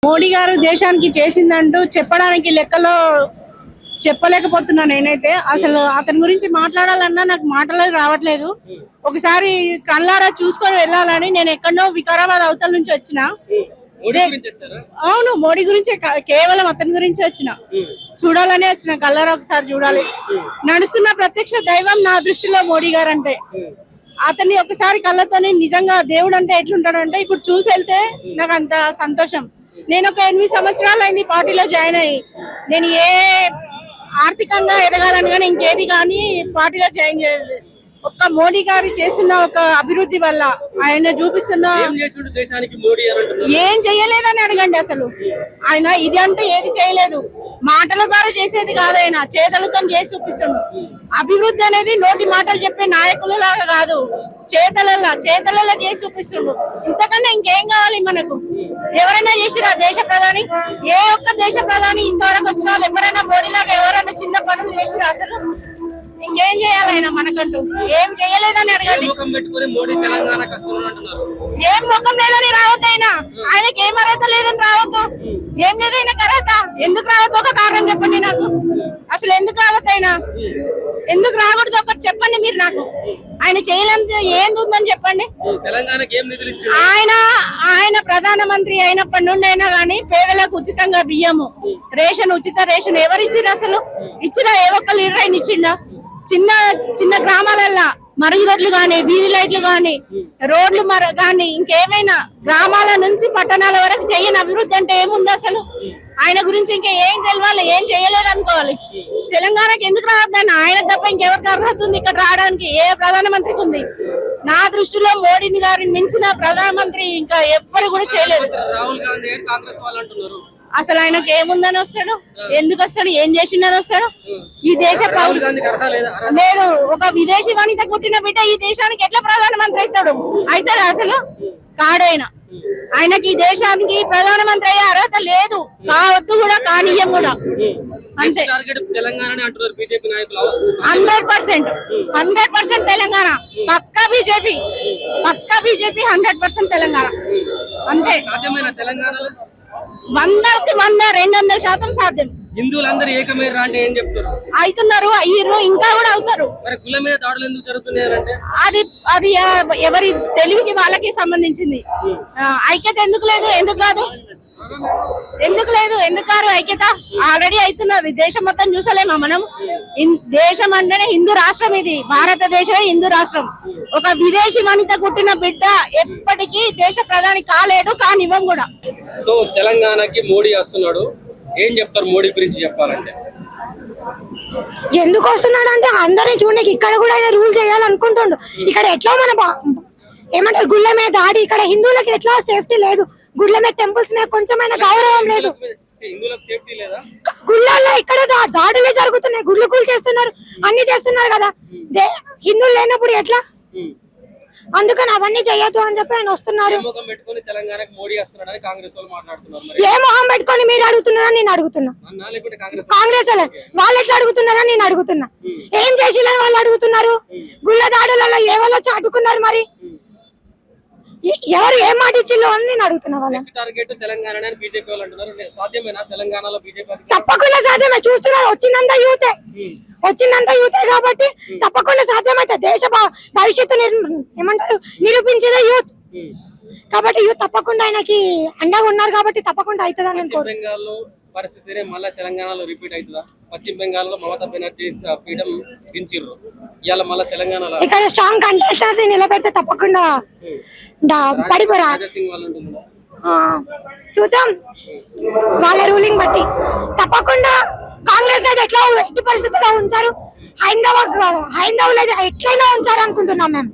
మోడీ గారు దేశానికి చేసిందంటూ చెప్పడానికి లెక్కలో చెప్పలేకపోతున్నా నేనైతే. అసలు అతని గురించి మాట్లాడాలన్నా నాకు మాటలు రావట్లేదు. ఒకసారి కళ్ళారా చూసుకొని వెళ్ళాలని నేను ఎక్కడో వికారాబాద్ అవతల నుంచి వచ్చిన. అవును, మోడీ గురించి కేవలం అతని గురించి వచ్చిన, చూడాలనే వచ్చిన. కళ్ళారా ఒకసారి చూడాలి. నడుస్తున్న ప్రత్యక్ష దైవం నా దృష్టిలో మోడీ గారు అంటే. అతన్ని ఒకసారి కళ్ళతోని నిజంగా దేవుడు అంటే ఎట్లుంటాడంటే ఇప్పుడు చూసి వెళ్తే నాకు అంత సంతోషం. నేను ఒక 8 సంవత్సరాలు అయింది పార్టీలో జాయిన్ అయ్యి. నేను ఏ ఆర్థికంగా ఎదగాలని కానీ ఇంకేది కానీ పార్టీలో జాయిన్ చేయలేదు. ఒక్క మోడీ గారు చేస్తున్న ఒక అభివృద్ధి వల్ల, ఆయన చూపిస్తున్న ఏం చేయలేదని అడగండి. అసలు ఆయన ఇది అంటే ఏది చేయలేదు. మాటల ద్వారా చేసేది కాదు, ఆయన చేతలతో చేసి చూపిస్తుండు. అభివృద్ధి అనేది నోటి మాటలు చెప్పే నాయకులలాగా కాదు, చేతలలో చేసి చూపిస్తుండు. ఇంతకన్నా ఇంకేం కావాలి మనకు? ఎవరైనా చేసిరా దేశ ప్రధాని? ఏ ఒక్క దేశ ప్రధాని ఇంతవరకు వచ్చిన వాళ్ళు ఎవరైనా మోడీలాగా ఎవరైనా చిన్న పనులు చేసిరా? అసలు ఇంకేం చేయాలి ఆయన మనకంటూ? ఏం చేయలేదని అడగండి. ఏం ముఖం లేదని రావద్దు ఆయన. ఆయనకి ఏం అర్హత లేదని రావద్దు. ఏం లేదు ఆయన అర్హత. ఎందుకు రావద్దు ఒక కారణం చెప్పండి నాకు. అసలు ఎందుకు రావద్దు ఆయన? ఎందుకు రాకూడదు ఒకటి చెప్పండి మీరు నాకు. ఆయన చేయలేదు ఏంది ఉందని చెప్పండి. ఆయన ప్రధానమంత్రి అయినప్పటి నుండి అయినా గానీ పేదలకు ఉచితంగా బియ్యము, రేషన్, ఉచిత రేషన్ ఎవరు ఇచ్చిరా? అసలు ఇచ్చిరా? ఏ ఒక్క లీడర్ అయిన ఇచ్చిండా? చిన్న చిన్న గ్రామాలల్లో మరుగుదొడ్లు గాని, వీధి లైట్లు గాని, రోడ్లు గాని, ఇంకేమైనా గ్రామాల నుంచి పట్టణాల వరకు చేయని అభివృద్ధి అంటే ఏముంది అసలు? ఆయన గురించి ఇంకా ఏం తెలవాలి? ఏం చేయలేదు అనుకోవాలి. తెలంగాణకి ఎందుకు రావద్దని ఆయన తప్ప ఇంకెవరికి అర్హత ఉంది ఇక్కడ రావడానికి? ఏ ప్రధానమంత్రికి ఉంది? నా దృష్టిలో మోడీ గారిని మించిన ప్రధానమంత్రి ఇంకా ఎవ్వరు కూడా చేయలేదు. అసలు ఆయనకు ఏముందని వస్తాడు? ఎందుకు వస్తాడు? ఏం చేసిందని వస్తాడు? ఈ దేశ లేదు. ఒక విదేశీ వనిత పుట్టిన బిడ్డ ఈ దేశానికి ఎట్లా ప్రధానమంత్రి అవుతాడు? అసలు కాడైనా ఆయనకి ఈ దేశానికి ప్రధానమంత్రి అయ్యే అర్హత లేదు. కావద్దు కూడా, కానీయం కూడా. అంతే. 100% తెలంగాణ పక్కా బీజేపీ 100% తెలంగాణ. అంతే. 100కి 200% సాధ్యం. హిందువులందరూ ఏకమైరా అంటే ఏం చెప్తారు? అయ్యారు, ఇంకా కూడా అవుతారు. మరి కులం మీద దాడులు ఎందుకు జరుగుతున్నాయంటే అది ఎవరి తెలివికి వాళ్ళకి సంబంధించింది. ఐక్యత ఎందుకు లేదు? ఎందుకు కాదు? ఎందుకు లేదు? ఎందుకు కాదు ఐక్యత? ఆల్రెడీ అవుతున్నది. దేశం మొత్తం చూసలేమా మనం? దేశం అంటేనే హిందూ రాష్ట్రం. ఇది భారతదేశమే హిందూ రాష్ట్రం. ఒక విదేశీ వనిత పుట్టిన బిడ్డ ఎప్పటికీ దేశ ప్రధాని కాలేడు, కానివ్వం కూడా. సో తెలంగాణకి మోడీ వస్తున్నాడు, ఏం చెప్తారు మోడీ గురించి చెప్పాలంటే? ఎందుకు వస్తున్నాడు అంటే అందరిని చూడడానికి ఇక్కడ కూడా ఆయన రూల్ చేయాలనుకుంటుండు. ఇక్కడ ఎట్లా మన ఏమంటారు గుళ్ళ మీద దాడి, ఇక్కడ హిందువులకి ఎట్లా సేఫ్టీ లేదు. గుళ్ళ మీద, టెంపుల్స్ మీద కొంచెమైనా గౌరవం లేదు. గుళ్ళల్లో ఇక్కడ దాడులే జరుగుతున్నాయి, గుళ్ళు కూల్ చేస్తున్నారు, అన్ని చేస్తున్నారు కదా. హిందువులు లేనప్పుడు ఎట్లా? అందుకని అవన్నీ చెయ్యొద్దు అని చెప్పి ఆయన వస్తున్నారు. ఏ మొహం పెట్టుకొని మీరు అడుగుతున్నారని నేను అడుగుతున్నా. కాంగ్రెస్ వాళ్ళు ఎట్లా అడుగుతున్నారని నేను అడుగుతున్నా. ఏం చేసిలని వాళ్ళు అడుగుతున్నారు? గుళ్ళ దాడులలో ఏ వాళ్ళు చాటుకున్నారు? మరి ఎవరు ఏం మాట ఇచ్చిల్లో అని నేను అడుగుతున్నా. వాళ్ళు తప్పకుండా సాధ్యమే. చూస్తున్నారు, వచ్చినంత యూతే కాబట్టి తప్పకుండా సాధ్యమైతే. దేశ భవిష్యత్తు ఏమంటారు నిరూపించేదే యూత్ కాబట్టి యూత్ తప్పకుండా ఆయనకి అండగా ఉన్నారు కాబట్టి తప్పకుండా అవుతుందని అనుకుంటున్నాను. పరిస్థితి మళ్ళీ తెలంగాణలో రిపీట్ అవుతుందా? పశ్చిమ బెంగాల్లో మమతా బెనర్జీ పీఠం దించిర్రు, ఇవాళ మళ్ళీ తెలంగాణలో ఇక్కడ స్ట్రాంగ్ కంటెస్టర్ నిలబెడితే తప్పకుండా పడిపోరా. చూద్దాం వాళ్ళ రూలింగ్ బట్టి. తప్పకుండా కాంగ్రెస్ అయితే ఎట్లా ఎట్టి పరిస్థితుల్లో ఉంచారు, హైందవులు ఎట్లయినా ఉంచారు అనుకుంటున్నాం మేము.